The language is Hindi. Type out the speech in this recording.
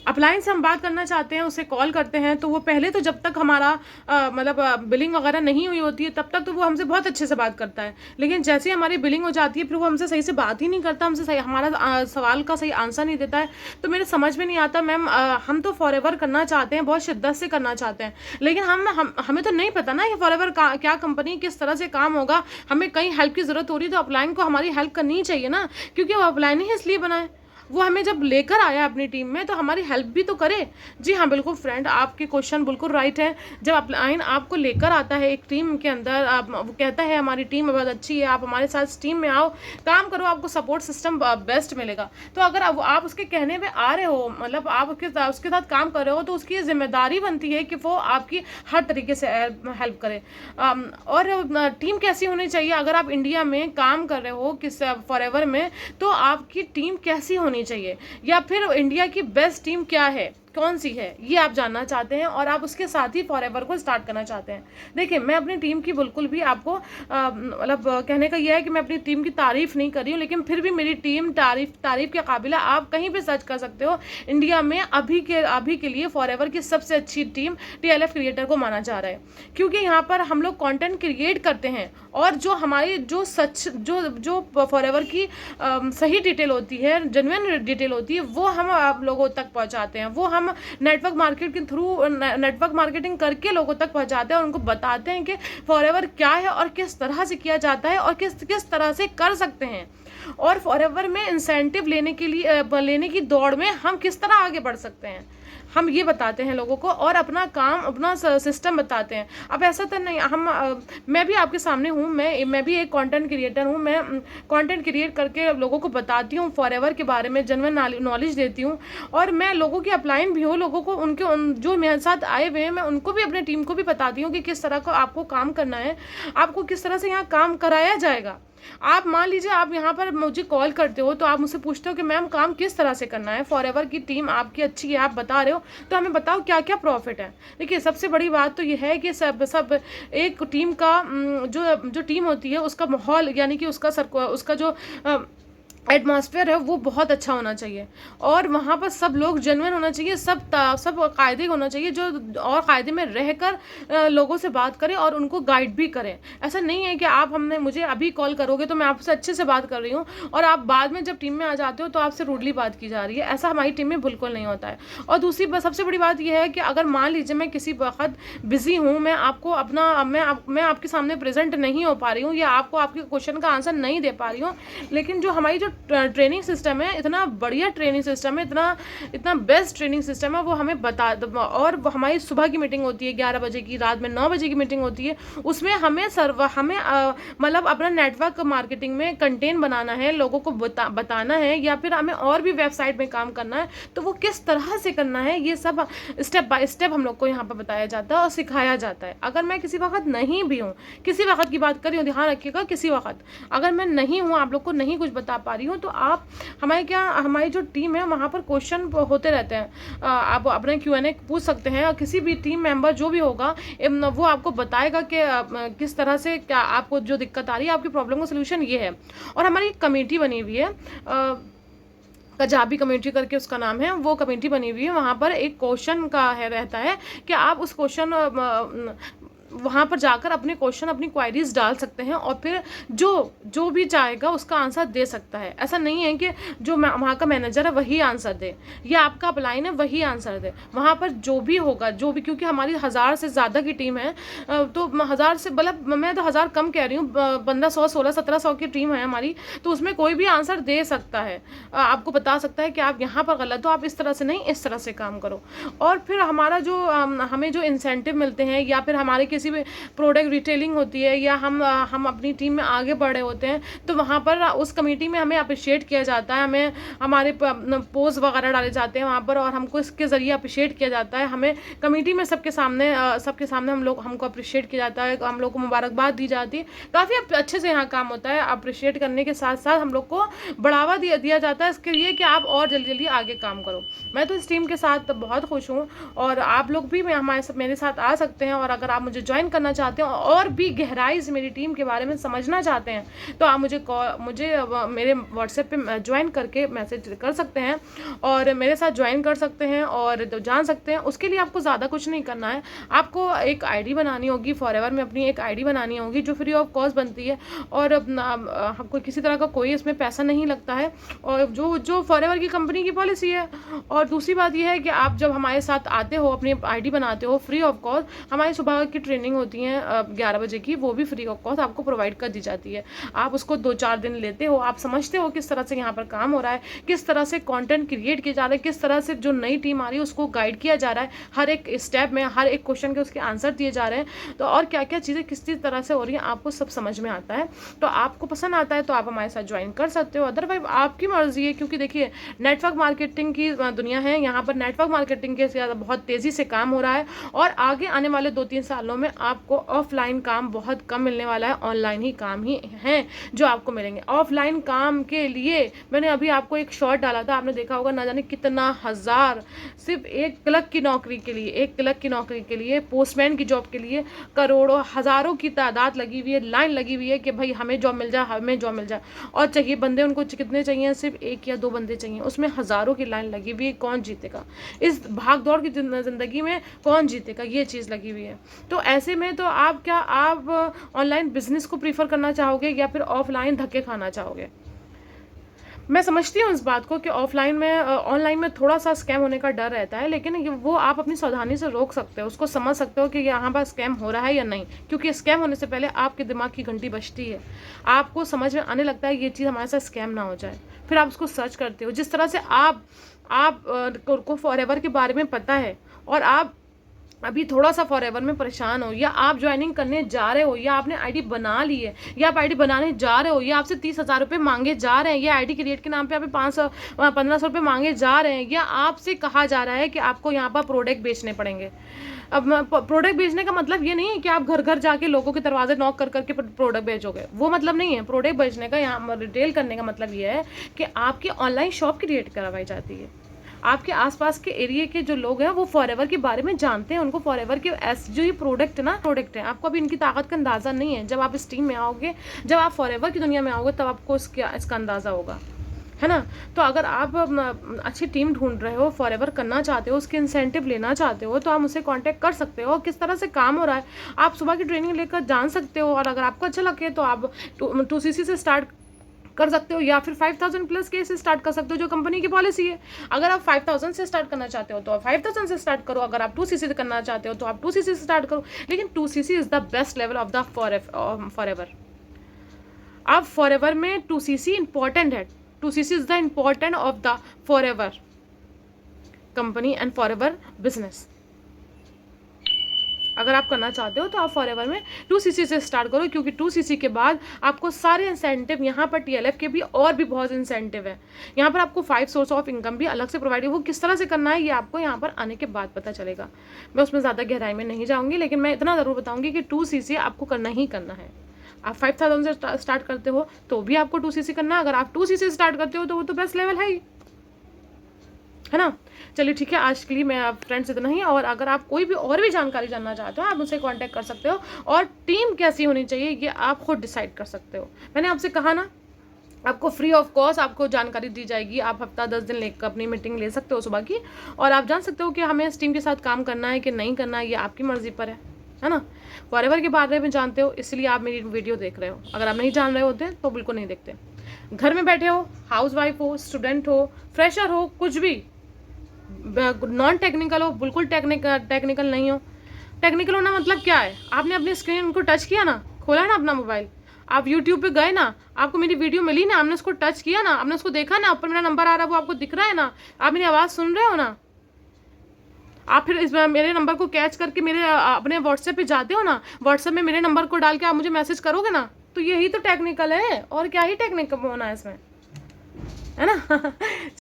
अपलाइन से हम बात करना चाहते हैं, उसे कॉल करते हैं, तो वो पहले तो जब तक हमारा मतलब बिलिंग वगैरह नहीं हुई होती है तब तक तो वो हमसे बहुत अच्छे से बात करता है, लेकिन जैसे ही हमारी बिलिंग हो जाती है फिर वो हमसे सही से बात ही नहीं करता, हमसे सही हमारा सवाल का सही आंसर नहीं देता है। तो मेरे समझ में नहीं आता मैम, हम तो फॉरएवर करना चाहते हैं, बहुत शिद्दत से करना चाहते हैं, लेकिन हमें तो नहीं पता ना ये फॉरएवर क्या कंपनी किस तरह से काम होगा, हमें कहीं हेल्प की ज़रूरत हो रही है तो अपलाइन को हमारी हेल्प करनी ही चाहिए ना, क्योंकि वो अपलाइन ही इसलिए बना है, वो हमें जब लेकर आया अपनी टीम में तो हमारी हेल्प भी तो करे। जी हाँ बिल्कुल फ्रेंड, आपके क्वेश्चन बिल्कुल राइट है। जब अपलाइन आपको लेकर आता है एक टीम के अंदर, आप वो कहता है हमारी टीम बहुत अच्छी है, आप हमारे साथ टीम में आओ, काम करो, आपको सपोर्ट सिस्टम बेस्ट मिलेगा। तो अगर आप उसके कहने पे आ रहे हो, मतलब आप उसके साथ काम कर रहे हो, तो उसकी जिम्मेदारी बनती है कि वो आपकी हर तरीके से हेल्प करे। और टीम कैसी होनी चाहिए, अगर आप इंडिया में काम कर रहे हो किस फॉरएवर में, तो आपकी टीम कैसी होनी चाहिए, या फिर इंडिया की बेस्ट टीम क्या है, कौन सी है, ये आप जानना चाहते हैं और आप उसके साथ ही फॉरएवर को स्टार्ट करना चाहते हैं। देखिए मैं अपनी टीम की बिल्कुल भी आपको मतलब कहने का ये है कि मैं अपनी टीम की तारीफ नहीं कर रही हूँ, लेकिन फिर भी मेरी टीम तारीफ के काबिल है। आप कहीं भी सर्च कर सकते हो, इंडिया में अभी के लिए फॉरएवर की सबसे अच्छी टीम टीएलएफ क्रिएटर को माना जा रहा है, क्योंकि यहाँ पर हम लोग कंटेंट क्रिएट करते हैं और जो हमारी जो सच जो फॉरएवर की सही डिटेल होती है, जेन्युइन डिटेल होती है, वो हम आप लोगों तक पहुँचाते हैं, वो हम नेटवर्क मार्केट के थ्रू नेटवर्क मार्केटिंग करके लोगों तक पहुंचाते हैं और उनको बताते हैं कि फॉरएवर क्या है और किस तरह से किया जाता है और किस तरह से कर सकते हैं, और फॉरएवर में इंसेंटिव लेने की दौड़ में हम किस तरह आगे बढ़ सकते हैं, हम ये बताते हैं लोगों को और अपना काम अपना सिस्टम बताते हैं। अब ऐसा तो नहीं मैं भी आपके सामने हूँ, मैं भी एक कंटेंट क्रिएटर हूँ, मैं कंटेंट क्रिएट करके लोगों को बताती हूँ फॉरएवर के बारे में, जेन्युइन नॉलेज देती हूँ, और मैं लोगों की अपलाइन भी हूँ, लोगों को जो मेरे साथ आए हुए हैं मैं उनको भी अपनी टीम को भी बताती हूँ कि किस तरह का आपको काम करना है, आपको किस तरह से यहाँ काम कराया जाएगा। आप मान लीजिए आप यहाँ पर मुझे कॉल करते हो तो आप मुझसे पूछते हो कि मैम काम किस तरह से करना है, फॉरएवर की टीम आपकी अच्छी है आप बता रहे हो, तो हमें बताओ क्या क्या प्रॉफिट है। देखिए सबसे बड़ी बात तो ये है कि सब एक टीम का जो टीम होती है उसका माहौल, यानी कि उसका जो एटमॉस्फेयर है वो बहुत अच्छा होना चाहिए, और वहाँ पर सब लोग जेन्युइन होना चाहिए, सब कायदे होना चाहिए, जो और कायदे में रहकर लोगों से बात करें और उनको गाइड भी करें। ऐसा नहीं है कि आप मुझे अभी कॉल करोगे तो मैं आपसे अच्छे से बात कर रही हूँ और आप बाद में जब टीम में आ जाते हो तो आपसे रूडली बात की जा रही है, ऐसा हमारी टीम में बिल्कुल नहीं होता है। और दूसरी सबसे बड़ी बात यह है कि अगर मान लीजिए मैं किसी वक्त बिजी हूँ, मैं आपको अपना मैं आपके सामने प्रेजेंट नहीं हो पा रही हूँ या आपको आपके क्वेश्चन का आंसर नहीं दे पा रही हूँ, लेकिन जो हमारी जो ट्रेनिंग सिस्टम है, इतना बढ़िया ट्रेनिंग सिस्टम है, इतना बेस्ट ट्रेनिंग सिस्टम है, वो हमें और हमारी सुबह की मीटिंग होती है 11 बजे की, रात में 9 बजे की मीटिंग होती है, उसमें हमें मतलब अपना नेटवर्क मार्केटिंग में कंटेंट बनाना है, लोगों को बताना है, या फिर हमें और भी वेबसाइट में काम करना है, तो वो किस तरह से करना है ये सब स्टेप बाय स्टेप हम लोग को यहाँ पर बताया जाता है और सिखाया जाता है। अगर मैं किसी वक्त नहीं भी हूँ, किसी वक्त की बात कर रही हूँ, ध्यान रखिएगा, किसी वक्त अगर मैं नहीं हूँ, आप लोग को नहीं कुछ बता पा रही हूँ, तो आप हमारी जो टीम है वहाँ पर क्वेश्चन होते रहते हैं, आप अपने Q&A पूछ सकते हैं और किसी भी टीम मेंबर जो भी होगा वो आपको बताएगा कि किस तरह से क्या आपको जो दिक्कत आ रही है, आपकी प्रॉब्लम का सोल्यूशन ये है। और हमारी कमेटी बनी हुई है, कजाबी कमेटी करके उसका नाम है, वो कमेटी बनी हुई है, वहाँ पर एक क्वेश्चन का रहता है कि आप उस क्वेश्चन वहाँ पर जाकर अपने क्वेश्चन अपनी क्वायरीज डाल सकते हैं और फिर जो भी चाहेगा उसका आंसर दे सकता है। ऐसा नहीं है कि जो वहाँ का मैनेजर है वही आंसर दे या आपका अपलाइन है वही आंसर दे, वहाँ पर जो भी होगा क्योंकि हमारी 1000 से ज़्यादा की टीम है, तो 1000 से मतलब मैं तो 1000 कम कह रही हूँ, 1500 16 1700 की टीम है हमारी, तो उसमें कोई भी आंसर दे सकता है, आपको बता सकता है कि आप यहाँ पर गलत हो, आप इस तरह से नहीं इस तरह से काम करो। और फिर हमारा हमें जो इंसेंटिव मिलते हैं या फिर हमारे किसी भी प्रोडक्ट रिटेलिंग होती है या हम अपनी टीम में आगे बढ़े होते हैं, तो वहाँ पर उस कमेटी में हमें अप्रिशिएट किया जाता है, हमें हमारे पोस्ट वगैरह डाले जाते हैं वहाँ पर और हमको इसके ज़रिए अप्रिशिएट किया जाता है, हमें कमेटी में सबके सामने हमको अप्रिशिएट किया जाता है, हम लोग को मुबारकबाद दी जाती है। काफ़ी अच्छे से यहाँ काम होता है, अप्रिशिएट करने के साथ साथ हम लोग को बढ़ावा दिया जाता है इसके लिए कि आप और जल्दी जल्दी आगे काम करो। मैं तो इस टीम के साथ बहुत खुश हूँ और आप लोग भी मेरे साथ आ सकते हैं, और अगर आप मुझे ज्वाइन करना चाहते हैं और भी गहराई से मेरी टीम के बारे में समझना चाहते हैं, तो आप मुझे मेरे व्हाट्सएप पे ज्वाइन करके मैसेज कर सकते हैं और मेरे साथ ज्वाइन कर सकते हैं और तो जान सकते हैं। उसके लिए आपको ज़्यादा कुछ नहीं करना है, आपको एक आईडी बनानी होगी फॉरएवर में, अपनी एक आईडी बनानी होगी जो फ्री ऑफ कॉस्ट बनती है और कोई किसी तरह का कोई इसमें पैसा नहीं लगता है और जो फॉरएवर की कंपनी की पॉलिसी है। और दूसरी बात यह है कि आप जब हमारे साथ आते हो, अपनी आईडी बनाते हो फ्री ऑफ कॉस्ट, हमारी सुबह की ट्रेनिंग होती है 11 बजे की, वो भी फ्री ऑफ कॉस्ट आपको प्रोवाइड कर दी जाती है। आप उसको 2-4 दिन लेते हो, आप समझते हो किस तरह से यहाँ पर काम हो रहा है, किस तरह से कंटेंट क्रिएट किया जा रहा है, किस तरह से जो नई टीम आ रही है उसको गाइड किया जा रहा है, हर एक स्टेप में हर एक क्वेश्चन के उसके आंसर दिए जा रहे हैं, तो और क्या क्या चीज़ें किस तरह से हो रही हैं आपको सब समझ में आता है। तो आपको पसंद आता है तो आप हमारे साथ ज्वाइन कर सकते हो, अदरवाइज आपकी मर्जी है। क्योंकि देखिए नेटवर्क मार्केटिंग की दुनिया है, यहाँ पर नेटवर्क मार्केटिंग के ज़्यादा बहुत तेज़ी से काम हो रहा है और आगे आने वाले 2-3 सालों में आपको ऑफलाइन काम बहुत कम मिलने वाला है, ऑनलाइन ही काम ही हैं जो आपको मिलेंगे। ऑफलाइन काम के लिए मैंने अभी आपको एक शॉर्ट डाला था, आपने देखा होगा, ना जाने कितना हज़ार सिर्फ 1 क्लर्क की नौकरी के लिए, 1 क्लर्क की नौकरी के लिए, पोस्टमैन की जॉब के लिए करोड़ों हज़ारों की तादाद लगी हुई है, लाइन लगी हुई है कि भाई हमें जॉब मिल जाए, हमें जॉब मिल जाए। और चाहिए बंदे उनको कितने चाहिए, सिर्फ 1 या 2 बंदे चाहिए, उसमें हज़ारों की लाइन लगी हुई है। कौन जीतेगा इस भाग दौड़ की ज़िंदगी में, कौन जीतेगा, ये चीज़ लगी हुई है। तो ऐसे में तो आप ऑनलाइन बिजनेस को प्रीफर करना चाहोगे या फिर ऑफलाइन धक्के खाना चाहोगे? मैं समझती हूँ इस बात को कि ऑनलाइन में थोड़ा सा स्कैम होने का डर रहता है, लेकिन वो आप अपनी सावधानी से रोक सकते हो, उसको समझ सकते हो कि यहाँ पर स्कैम हो रहा है या नहीं। क्योंकि स्कैम होने से पहले आपके दिमाग की घंटी बजती है, आपको समझ में आने लगता है ये चीज़ हमारे साथ स्कैम ना हो जाए, फिर आप उसको सर्च करते हो। जिस तरह से आप को फॉरएवर के बारे में पता है और आप अभी थोड़ा सा फॉरएवर में परेशान हो, या आप ज्वाइनिंग करने जा रहे हो, या आपने आईडी बना ली है, या आप आईडी बनाने जा रहे हो, या आपसे 30,000 रुपये मांगे जा रहे हैं, या आईडी क्रिएट के नाम पे आप 1500 रुपये मांगे जा रहे हैं, या आपसे कहा जा रहा है कि आपको यहाँ पर प्रोडक्ट बेचने पड़ेंगे। अब प्रोडक्ट बेचने का मतलब ये नहीं है कि आप घर घर जाके लोगों के दरवाजे नॉक कर करके प्रोडक्ट बेचोगे, वो मतलब नहीं है। प्रोडक्ट बेचने का, यहाँ रिटेल करने का मतलब ये है कि आपकी ऑनलाइन शॉप क्रिएट करवाई जाती है। आपके आसपास के एरिया के जो लोग हैं वो फॉरएवर के बारे में जानते हैं, उनको फॉरएवर के जो ये प्रोडक्ट है, आपको अभी इनकी ताकत का अंदाज़ा नहीं है। जब आप इस टीम में आओगे, जब आप फॉरएवर की दुनिया में आओगे, तब आपको इसका अंदाज़ा होगा, है ना। तो अगर आप अच्छी टीम ढूंढ रहे हो, फॉरएवर करना चाहते हो, उसके इंसेंटिव लेना चाहते हो, तो आप मुझसे कांटेक्ट कर सकते हो। किस तरह से काम हो रहा है आप सुबह की ट्रेनिंग लेकर जान सकते हो, और अगर आपको अच्छा लगे तो आप 2cc से स्टार्ट कर सकते हो, या फिर 5000 प्लस के से स्टार्ट कर सकते हो, जो कंपनी की पॉलिसी है। अगर आप 5000 से स्टार्ट करना चाहते हो तो आप 5000 से स्टार्ट करो, अगर आप 2cc से करना चाहते हो तो आप 2cc से स्टार्ट करो, लेकिन 2cc is the best level of the forever. अब फॉरएवर में 2cc इंपॉर्टेंट है, 2cc is the important of the forever company and forever business. अगर आप करना चाहते हो तो आप फॉरएवर में 2cc से स्टार्ट करो, क्योंकि 2cc के बाद आपको सारे इंसेंटिव, यहाँ पर TLF के भी और भी बहुत इंसेंटिव है। यहाँ पर आपको 5 सोर्स ऑफ इनकम भी अलग से प्रोवाइड है, वो किस तरह से करना है ये आपको यहाँ पर आने के बाद पता चलेगा। मैं उसमें ज़्यादा गहराई में नहीं जाऊँगी, लेकिन मैं इतना ज़रूर बताऊँगी कि 2cc आपको करना ही करना है। आप 5000 से स्टार्ट करते हो तो भी आपको 2cc करना है, अगर आप 2cc से स्टार्ट करते हो तो वो तो बेस्ट लेवल है ना। चलिए ठीक है, आज के लिए मैं फ्रेंड्स इतना ही। और अगर आप कोई भी और भी जानकारी जानना चाहते हो, आप मुझसे कांटेक्ट कर सकते हो, और टीम कैसी होनी चाहिए ये आप खुद डिसाइड कर सकते हो। मैंने आपसे कहा ना, आपको फ्री ऑफ कॉस्ट आपको जानकारी दी जाएगी। आप हफ्ता 10 दिन लेकर अपनी मीटिंग ले सकते हो सुबह की, और आप जान सकते हो कि हमें इस टीम के साथ काम करना है कि नहीं करना है, ये आपकी मर्जी पर है ना। फॉरएवर के बारे में जानते हो इसलिए आप मेरी वीडियो देख रहे हो, अगर आप नहीं जान रहे होते तो बिल्कुल नहीं देखते। घर में बैठे हो, हाउस वाइफ हो, स्टूडेंट हो, फ्रेशर हो, कुछ भी नॉन टेक्निकल हो, बिल्कुल टेक्निकल नहीं हो। टेक्निकल होना मतलब क्या है, आपने अपनी स्क्रीन को टच किया ना, खोला ना अपना मोबाइल, आप यूट्यूब पे गए ना, आपको मेरी वीडियो मिली ना, आपने उसको टच किया ना, आपने उसको देखा ना, ऊपर मेरा नंबर आ रहा है वो आपको दिख रहा है ना, आप मेरी आवाज़ सुन रहे हो ना, आप फिर इस मेरे नंबर को कैच करके मेरे अपने व्हाट्सएप पे जाते हो ना, व्हाट्सएप में मेरे नंबर को डाल के आप मुझे मैसेज करोगे ना, तो यही तो टेक्निकल है, और क्या ही टेक्निकल होना है इसमें, है ना।